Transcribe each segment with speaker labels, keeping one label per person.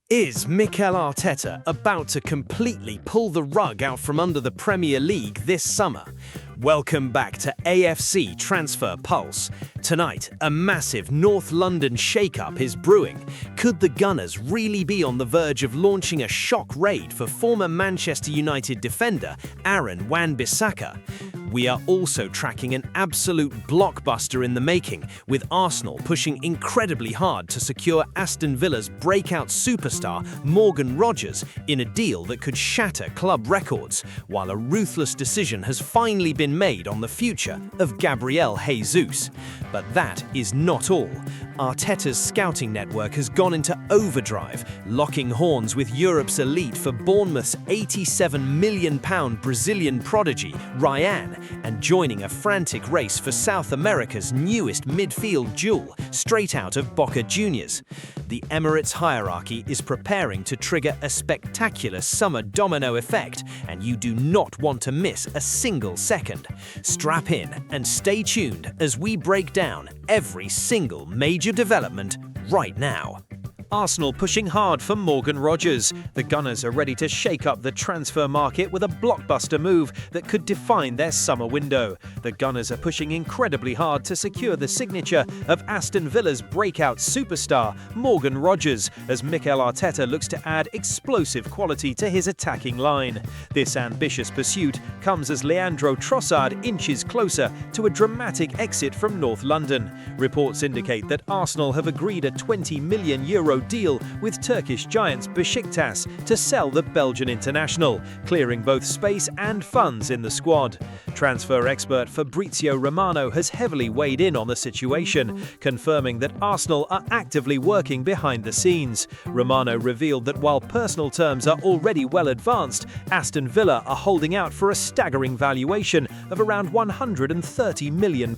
Speaker 1: Is Mikel Arteta about to completely pull the rug out from under the Premier League this summer? Welcome back to AFC Transfer Pulse. Tonight, a massive North London shake-up is brewing. Could the Gunners really be on the verge of launching a shock raid for former Manchester United defender Aaron Wan-Bissaka? We are also tracking an absolute blockbuster in the making, with Arsenal pushing incredibly hard to secure Aston Villa's breakout superstar Morgan Rogers in a deal that could shatter club records, while a ruthless decision has finally been made on the future of Gabriel Jesus. But that is not all. Arteta's scouting network has gone into overdrive, locking horns with Europe's elite for Bournemouth's £87 million Brazilian prodigy, Rayan, and joining a frantic race for South America's newest midfield jewel, straight out of Boca Juniors. The Emirates hierarchy is preparing to trigger a spectacular summer domino effect, and you do not want to miss a single second. Strap in and stay tuned as we break down every single major development right now. Arsenal pushing hard for Morgan Rogers. The Gunners are ready to shake up the transfer market with a blockbuster move that could define their summer window. The Gunners are pushing incredibly hard to secure the signature of Aston Villa's breakout superstar, Morgan Rogers, as Mikel Arteta looks to add explosive quality to his attacking line. This ambitious pursuit comes as Leandro Trossard inches closer to a dramatic exit from North London. Reports indicate that Arsenal have agreed a €20 million deal with Turkish giants Besiktas to sell the Belgian international, clearing both space and funds in the squad. Transfer expert Fabrizio Romano has heavily weighed in on the situation, confirming that Arsenal are actively working behind the scenes. Romano revealed that while personal terms are already well advanced, Aston Villa are holding out for a staggering valuation of around £130 million.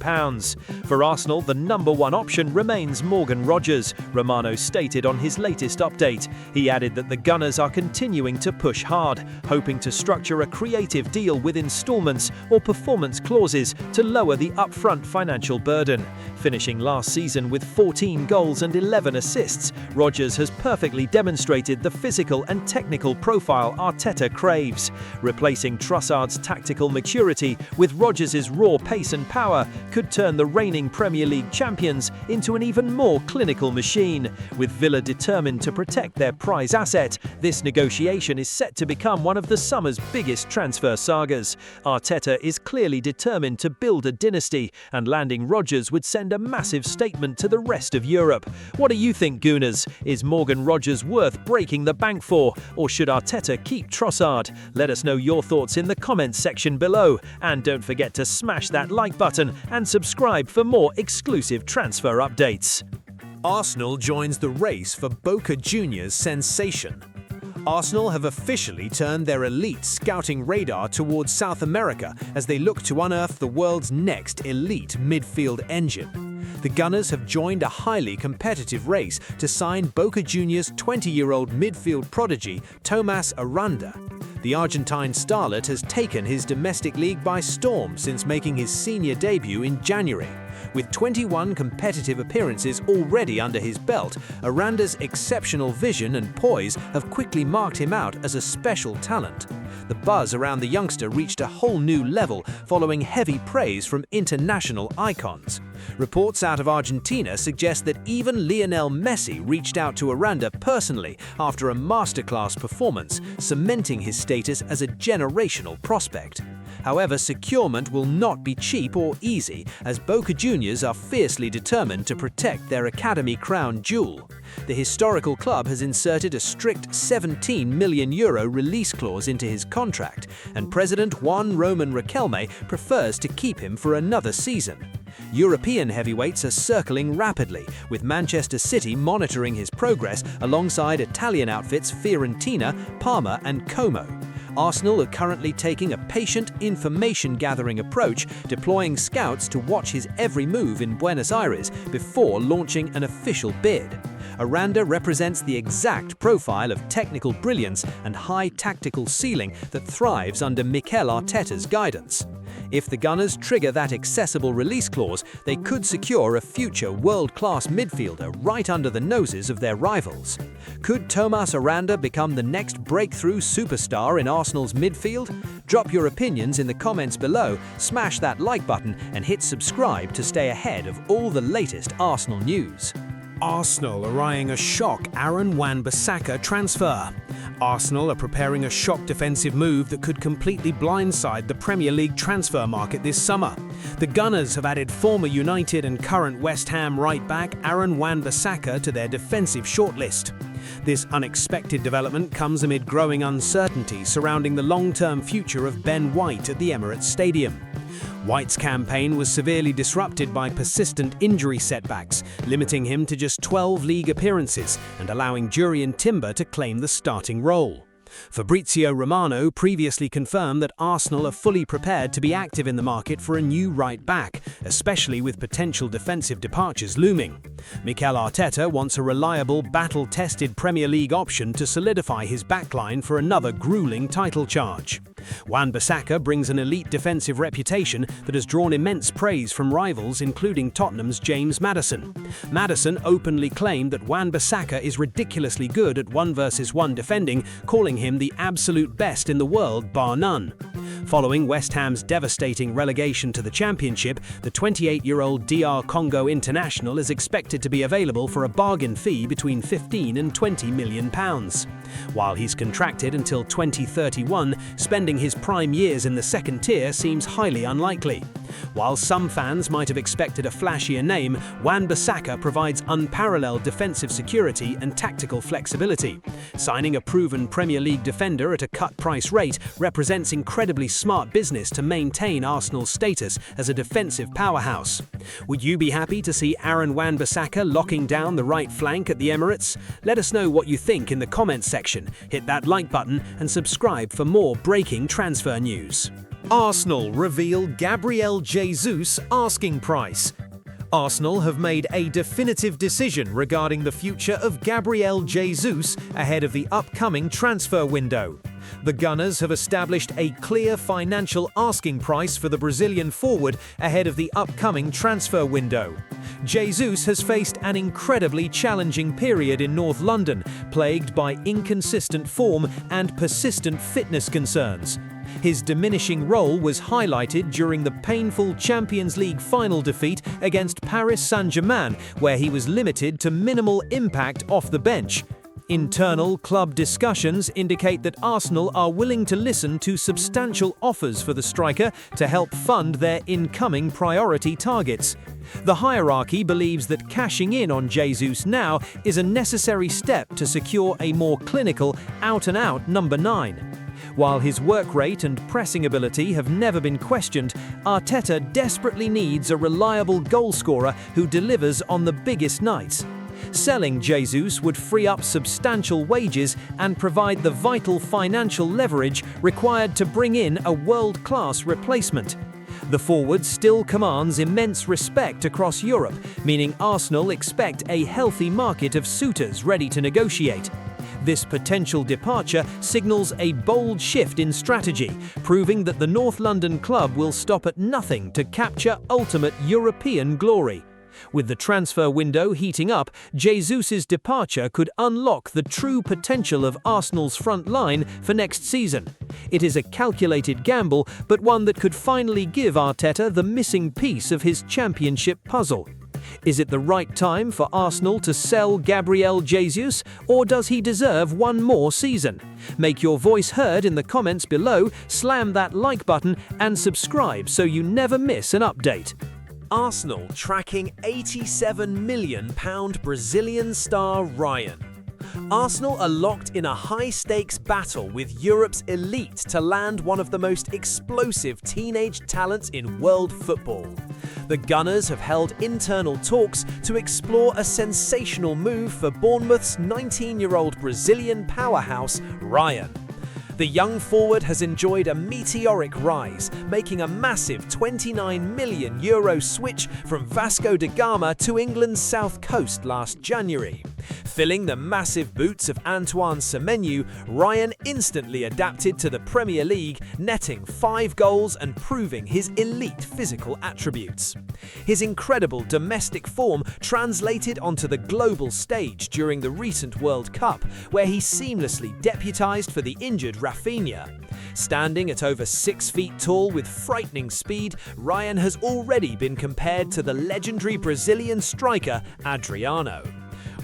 Speaker 1: For Arsenal, the number one option remains Morgan Rogers, Romano stated on his latest update. He added that the Gunners are continuing to push hard, hoping to structure a creative deal with installments or performance clauses to lower the upfront financial burden. Finishing last season with 14 goals and 11 assists, Rogers has perfectly demonstrated the physical and technical profile Arteta craves. Replacing Trossard's tactical maturity with Rogers' raw pace and power could turn the reigning Premier League champions into an even more clinical machine. With Villa determined to protect their prize asset, this negotiation is set to become one of the summer's biggest transfer sagas. Arteta is clearly determined to build a dynasty, and landing Rogers would send a massive statement to the rest of Europe. What do you think, Gooners? Is Morgan Rogers worth breaking the bank for, or should Arteta keep Trossard? Let us know your thoughts in the comments section below, and don't forget to smash that like button and subscribe for more exclusive transfer updates. Arsenal joins the race for Boca Juniors sensation. Arsenal have officially turned their elite scouting radar towards South America as they look to unearth the world's next elite midfield engine. The Gunners have joined a highly competitive race to sign Boca Juniors' 20-year-old midfield prodigy Tomas Aranda. The Argentine starlet has taken his domestic league by storm since making his senior debut in January. With 21 competitive appearances already under his belt, Aranda's exceptional vision and poise have quickly marked him out as a special talent. The buzz around the youngster reached a whole new level following heavy praise from international icons. Reports out of Argentina suggest that even Lionel Messi reached out to Aranda personally after a masterclass performance, cementing his status as a generational prospect. However, securement will not be cheap or easy, as Boca Juniors are fiercely determined to protect their academy crown jewel. The historical club has inserted a strict €17 million release clause into his contract, and President Juan Roman Riquelme prefers to keep him for another season. European heavyweights are circling rapidly, with Manchester City monitoring his progress alongside Italian outfits Fiorentina, Parma and Como. Arsenal are currently taking a patient information-gathering approach, deploying scouts to watch his every move in Buenos Aires before launching an official bid. Aranda represents the exact profile of technical brilliance and high tactical ceiling that thrives under Mikel Arteta's guidance. If the Gunners trigger that accessible release clause, they could secure a future world-class midfielder right under the noses of their rivals. Could Tomas Aranda become the next breakthrough superstar in Arsenal's midfield? Drop your opinions in the comments below, smash that like button and hit subscribe to stay ahead of all the latest Arsenal news. Arsenal are eyeing a shock Aaron Wan-Bissaka transfer. Arsenal are preparing a shock defensive move that could completely blindside the Premier League transfer market this summer. The Gunners have added former United and current West Ham right-back Aaron Wan-Bissaka to their defensive shortlist. This unexpected development comes amid growing uncertainty surrounding the long-term future of Ben White at the Emirates Stadium. White's campaign was severely disrupted by persistent injury setbacks, limiting him to just 12 league appearances and allowing Jurrien Timber to claim the starting role. Fabrizio Romano previously confirmed that Arsenal are fully prepared to be active in the market for a new right-back, especially with potential defensive departures looming. Mikel Arteta wants a reliable, battle-tested Premier League option to solidify his backline for another grueling title charge. Wan-Bissaka brings an elite defensive reputation that has drawn immense praise from rivals including Tottenham's James Maddison. Maddison openly claimed that Wan-Bissaka is ridiculously good at 1 versus 1 defending, calling him the absolute best in the world bar none. Following West Ham's devastating relegation to the Championship, the 28-year-old DR Congo international is expected to be available for a bargain fee between £15 and £20 million. While he's contracted until 2031, spending his prime years in the second tier seems highly unlikely. While some fans might have expected a flashier name, Wan-Bissaka provides unparalleled defensive security and tactical flexibility. Signing a proven Premier League defender at a cut-price rate represents incredibly smart business to maintain Arsenal's status as a defensive powerhouse. Would you be happy to see Aaron Wan-Bissaka locking down the right flank at the Emirates? Let us know what you think in the comments section. Hit that like button and subscribe for more breaking transfer news. Arsenal reveal Gabriel Jesus asking price. Arsenal have made a definitive decision regarding the future of Gabriel Jesus ahead of the upcoming transfer window. The Gunners have established a clear financial asking price for the Brazilian forward ahead of the upcoming transfer window. Jesus has faced an incredibly challenging period in North London, plagued by inconsistent form and persistent fitness concerns. His diminishing role was highlighted during the painful Champions League final defeat against Paris Saint-Germain, where he was limited to minimal impact off the bench. Internal club discussions indicate that Arsenal are willing to listen to substantial offers for the striker to help fund their incoming priority targets. The hierarchy believes that cashing in on Jesus now is a necessary step to secure a more clinical, out-and-out number 9. While his work rate and pressing ability have never been questioned, Arteta desperately needs a reliable goalscorer who delivers on the biggest nights. Selling Jesus would free up substantial wages and provide the vital financial leverage required to bring in a world-class replacement. The forward still commands immense respect across Europe, meaning Arsenal expect a healthy market of suitors ready to negotiate. This potential departure signals a bold shift in strategy, proving that the North London club will stop at nothing to capture ultimate European glory. With the transfer window heating up, Jesus' departure could unlock the true potential of Arsenal's front line for next season. It is a calculated gamble, but one that could finally give Arteta the missing piece of his championship puzzle. Is it the right time for Arsenal to sell Gabriel Jesus, or does he deserve one more season? Make your voice heard in the comments below, slam that like button and subscribe so you never miss an update. Arsenal tracking £87 million Brazilian star Rayan. Arsenal are locked in a high-stakes battle with Europe's elite to land one of the most explosive teenage talents in world football. The Gunners have held internal talks to explore a sensational move for Bournemouth's 19-year-old Brazilian powerhouse, Rayan. The young forward has enjoyed a meteoric rise, making a massive €29 million switch from Vasco da Gama to England's south coast last January. Filling the massive boots of Antoine Semenyo, Rayan instantly adapted to the Premier League, netting 5 goals and proving his elite physical attributes. His incredible domestic form translated onto the global stage during the recent World Cup, where he seamlessly deputised for the injured Rafinha. Standing at over 6 feet tall with frightening speed, Rayan has already been compared to the legendary Brazilian striker Adriano.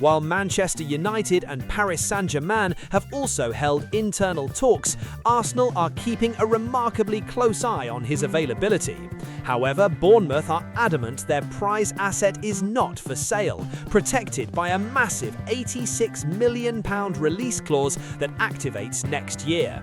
Speaker 1: While Manchester United and Paris Saint-Germain have also held internal talks, Arsenal are keeping a remarkably close eye on his availability. However, Bournemouth are adamant their prize asset is not for sale, protected by a massive £86 million release clause that activates next year.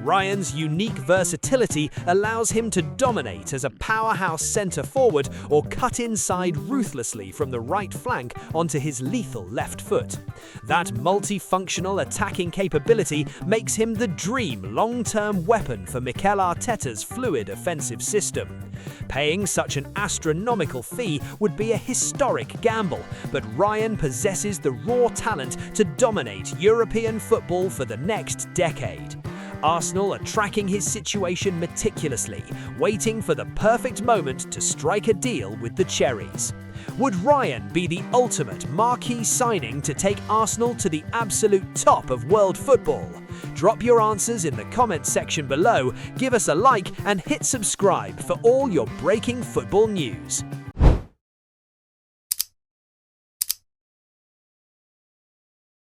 Speaker 1: Rayan's unique versatility allows him to dominate as a powerhouse centre-forward or cut inside ruthlessly from the right flank onto his lethal left foot. That multifunctional attacking capability makes him the dream long-term weapon for Mikel Arteta's fluid offensive system. Paying such an astronomical fee would be a historic gamble, but Rayan possesses the raw talent to dominate European football for the next decade. Arsenal are tracking his situation meticulously, waiting for the perfect moment to strike a deal with the Cherries. Would Rayan be the ultimate marquee signing to take Arsenal to the absolute top of world football? Drop your answers in the comments section below, give us a like and hit subscribe for all your breaking football news.